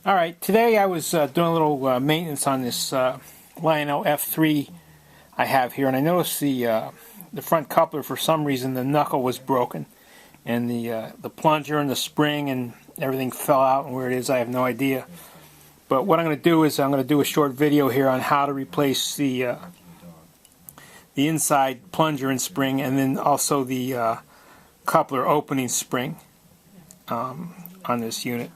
Alright, today I was doing a little maintenance on this Lionel F-3 I have here, and I noticed the front coupler, for some reason, the knuckle was broken, and the plunger and the spring and everything fell out, and where it is I have no idea. But what I'm going to do is I'm going to do a short video here on how to replace the inside plunger and spring, and then also the coupler opening spring on this unit.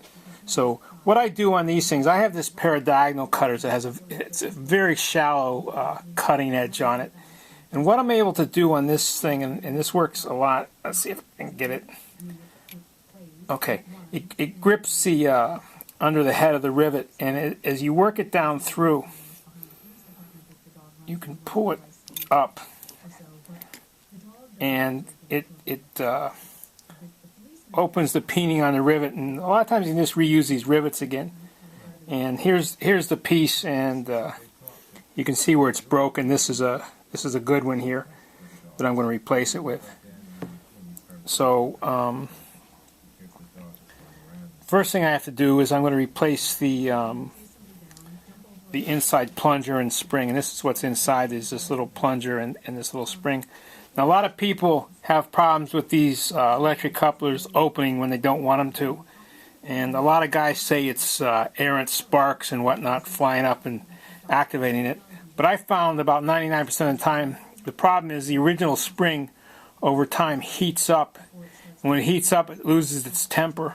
So what I do on these things, I have this pair of diagonal cutters that has it's a very shallow cutting edge on it. And what I'm able to do on this thing, and this works a lot, let's see if I can get it. Okay, it grips the under the head of the rivet, and as you work it down through, you can pull it up, and it opens the peening on the rivet, and a lot of times you can just reuse these rivets again. And here's the piece, and you can see where it's broken. This is a good one here that I'm going to replace it with. So first thing I have to do is I'm going to replace the inside plunger and spring, and this is what's inside, is this little plunger and this little spring. Now, a lot of people have problems with these electric couplers opening when they don't want them to. And a lot of guys say it's errant sparks and whatnot flying up and activating it. But I found about 99% of the time, the problem is the original spring over time heats up. And when it heats up, it loses its temper.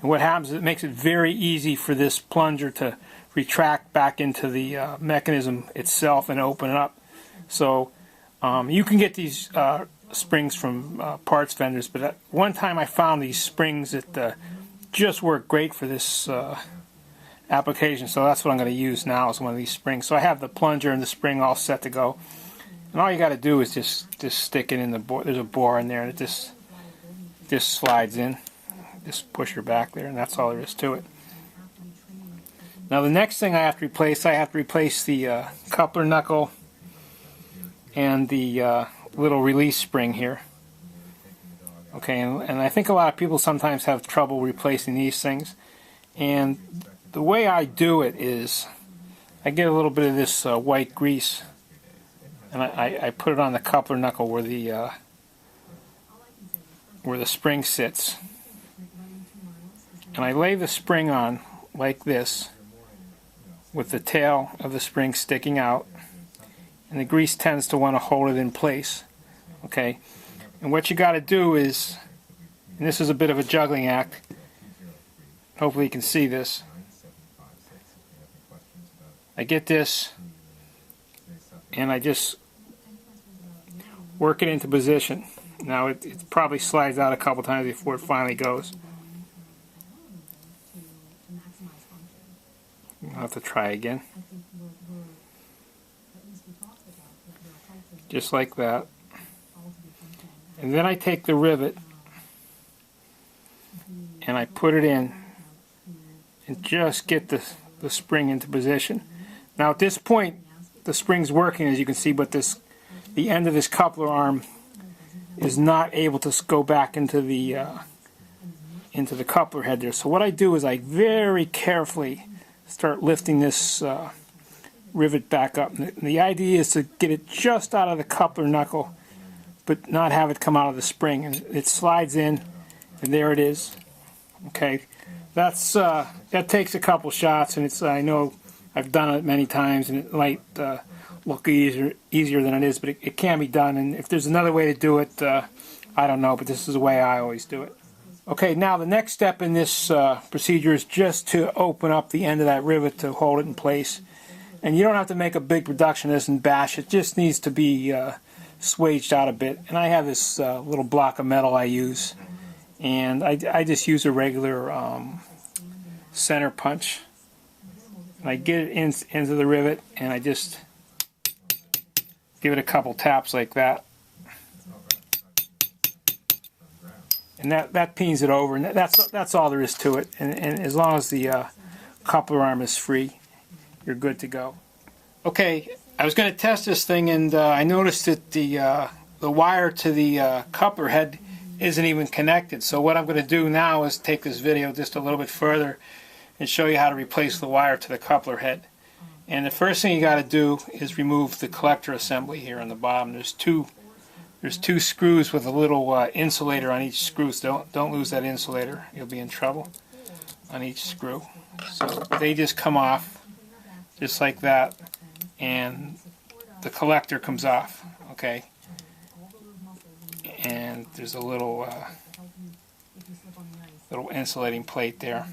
And what happens is it makes it very easy for this plunger to retract back into the mechanism itself and open it up. So you can get these springs from parts vendors, but at one time I found these springs that just work great for this application, so that's what I'm going to use now, is one of these springs. So I have the plunger and the spring all set to go, and all you got to do is just stick it in the bore. There's a bore in there, and it just slides in. Just push her back there, and that's all there is to it. Now the next thing I have to replace the coupler knuckle and the little release spring here. Okay, and I think a lot of people sometimes have trouble replacing these things. And the way I do it is I get a little bit of this white grease, and I put it on the coupler knuckle where the spring sits. And I lay the spring on like this, with the tail of the spring sticking out. And the grease tends to want to hold it in place. Okay, and what you got to do is, and this is a bit of a juggling act, hopefully you can see this. I get this, and I just work it into position. Now it probably slides out a couple times before it finally goes. I'll have to try again. Just like that. And then I take the rivet and I put it in and just get the spring into position. Now at this point the spring's working, as you can see, but the end of this coupler arm is not able to go back into the coupler head there. So what I do is I very carefully start lifting this rivet back up. And the idea is to get it just out of the coupler knuckle, but not have it come out of the spring. And it slides in, and there it is. Okay, that takes a couple shots, and I know I've done it many times, and it might look easier than it is, but it can be done. And if there's another way to do it, I don't know, but this is the way I always do it. Okay, now the next step in this procedure is just to open up the end of that rivet to hold it in place. And you don't have to make a big production of this and bash it. It just needs to be swaged out a bit. And I have this little block of metal I use. And I just use a regular center punch. And I get it into the rivet, and I just give it a couple taps like that. And that peens it over. And that's all there is to it. And as long as the coupler arm is free, you're good to go. Okay, I was going to test this thing, and I noticed that the wire to the coupler head isn't even connected. So what I'm going to do now is take this video just a little bit further and show you how to replace the wire to the coupler head. And the first thing you got to do is remove the collector assembly here on the bottom. There's two screws with a little insulator on each screw, so don't lose that insulator. You'll be in trouble on each screw. So they just come off just like that, and the collector comes off. Okay, and there's a little insulating plate there,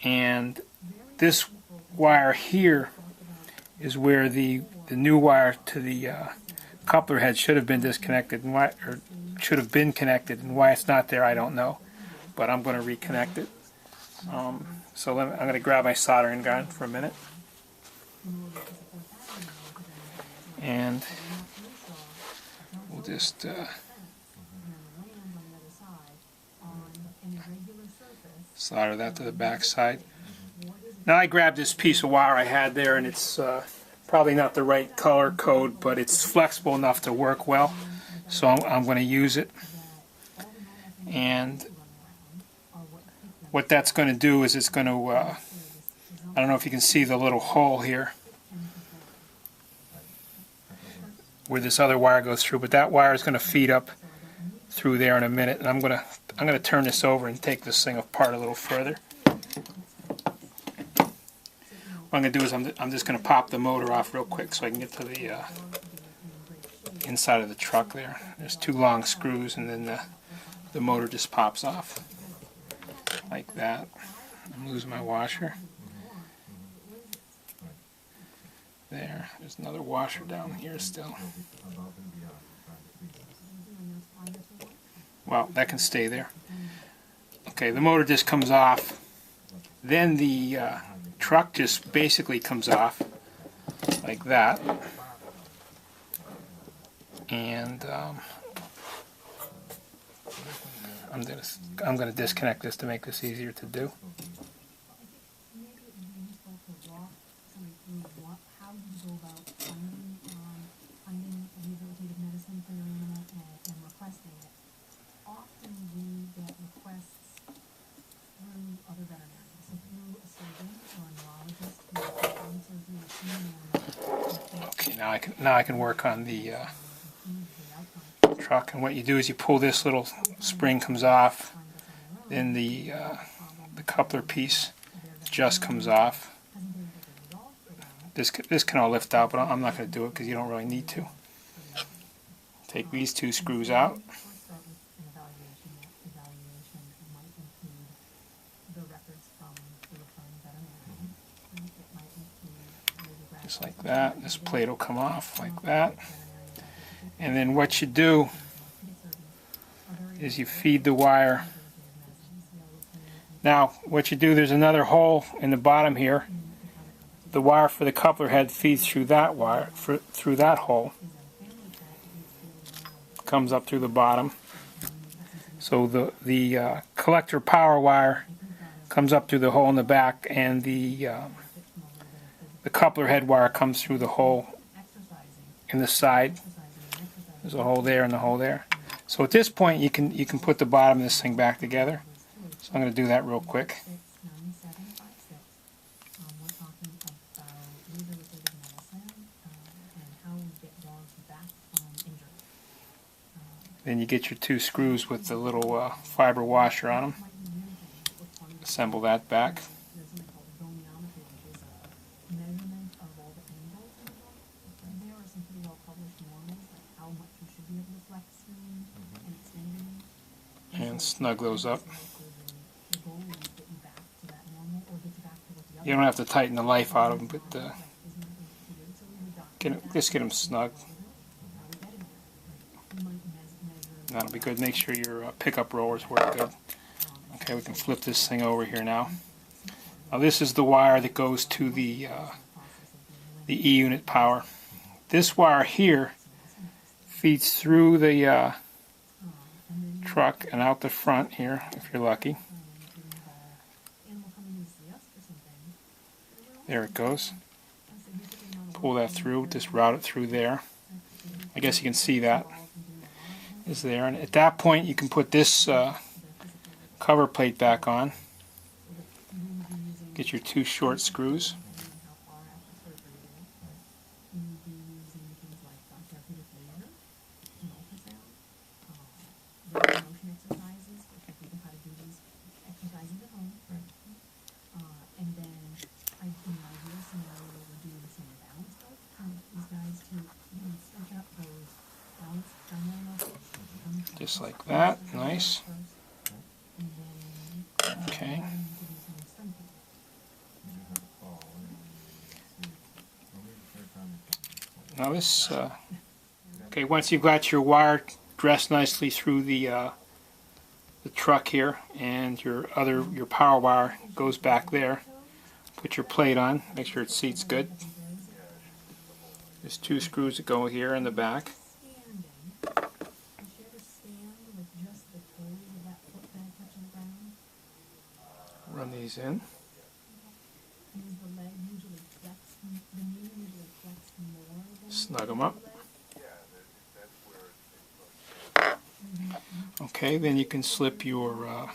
and this wire here is where the new wire to the coupler head should have been disconnected, and why, or should have been connected, and why it's not there I don't know, but I'm going to reconnect it. So I'm going to grab my soldering gun for a minute, and we'll just solder that to the back side. Now I grabbed this piece of wire I had there, and it's probably not the right color code, but it's flexible enough to work well, so I'm going to use it. And what that's going to do is it's going to, I don't know if you can see the little hole here where this other wire goes through, but that wire is going to feed up through there in a minute, and I'm going to turn this over and take this thing apart a little further. What I'm going to do is I'm just going to pop the motor off real quick so I can get to the inside of the truck there. There's two long screws, and then the motor just pops off like that. I'm losing my washer. There. There's another washer down here still. Well, that can stay there. Okay, the motor just comes off. Then the truck just basically comes off like that, and I'm going to disconnect this to make this easier to do. Okay, now I can work on the truck, and what you do is you pull this little spring comes off, then the coupler piece just comes off. This can all lift out, but I'm not going to do it because you don't really need to. Take these two screws out. Just like that. This plate will come off like that. And then what you do is you feed the wire. Now, what you do, there's another hole in the bottom here. The wire for the coupler head feeds through that wire, through that hole. Comes up through the bottom. So the collector power wire comes up through the hole in the back, and the coupler head wire comes through the hole in the side. There's a hole there and a hole there. So at this point you can put the bottom of this thing back together. So I'm going to do that real quick. Then you get your two screws with the little fiber washer on them. Assemble that back. And snug those up. You don't have to tighten the life out of them, but just get them snug. That'll be good. Make sure your pickup rollers work good. Okay, we can flip this thing over here now. Now this is the wire that goes to the E-unit power. This wire here feeds through the truck and out the front here, if you're lucky. There it goes. Pull that through, just route it through there. I guess you can see that is there, and at that point you can put this cover plate back on. Get your 2 short screws. Just like that. Nice. Okay. Now this, okay, once you've got your wire dressed nicely through the truck here, and your power wire goes back there, put your plate on, make sure it seats good. There's 2 screws that go here in the back. Run these in. Snug them up. Okay, then you can slip your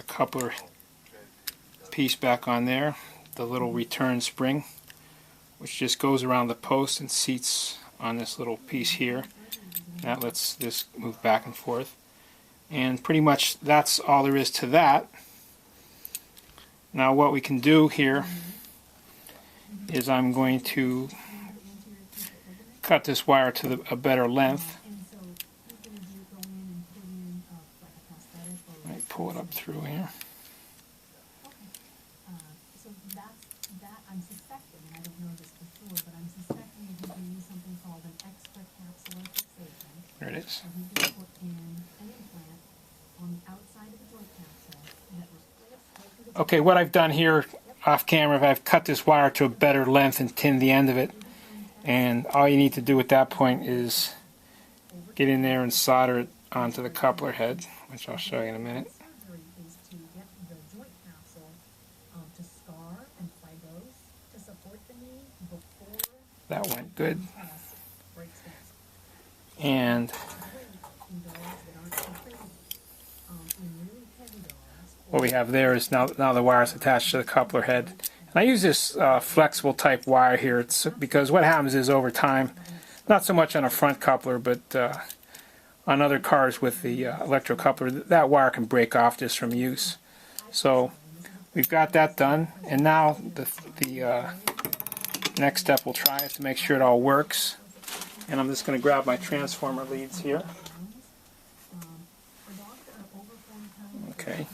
coupler piece back on there, the little return spring, which just goes around the post and seats on this little piece here. That lets this move back and forth. And pretty much that's all there is to that. Now what we can do here is I'm going to cut this wire to a better length. Right, pull it up through here. There it is. Okay, what I've done here off camera, I've cut this wire to a better length and tinned the end of it. And all you need to do at that point is get in there and solder it onto the coupler head, which I'll show you in a minute. That went good. And what we have there is now the wire is attached to the coupler head. And I use this flexible type wire here. It's because what happens is over time, not so much on a front coupler, but on other cars with the Electro coupler, that wire can break off just from use. So we've got that done, and now the next step we'll try is to make sure it all works. And I'm just going to grab my transformer leads here. Okay.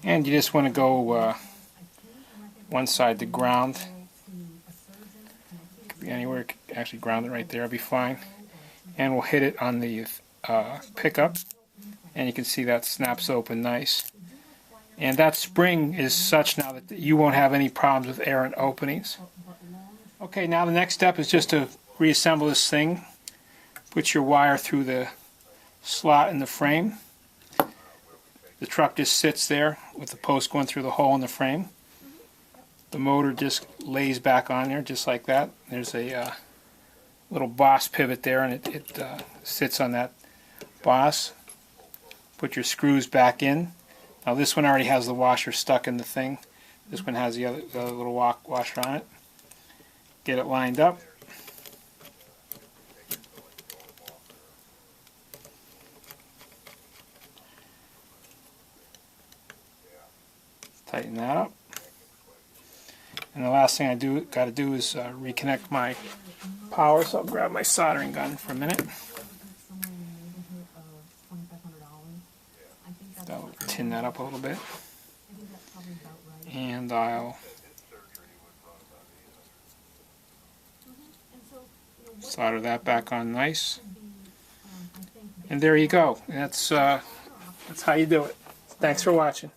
And you just want to go one side to ground. Could be anywhere. Actually ground it right there. It'll be fine. And we'll hit it on the pickup. And you can see that snaps open nice. And that spring is such now that you won't have any problems with errant openings. Okay, now the next step is just to reassemble this thing. Put your wire through the slot in the frame. The truck just sits there with the post going through the hole in the frame. The motor just lays back on there just like that. There's a little boss pivot there, and it sits on that boss. Put your screws back in. Now this one already has the washer stuck in the thing. This one has the other little washer on it. Get it lined up. Tighten that up. And the last thing I got to do is reconnect my power. So I'll grab my soldering gun for a minute. That'll tin that up a little bit. And I'll solder that back on nice. And there you go. That's how you do it. Thanks for watching.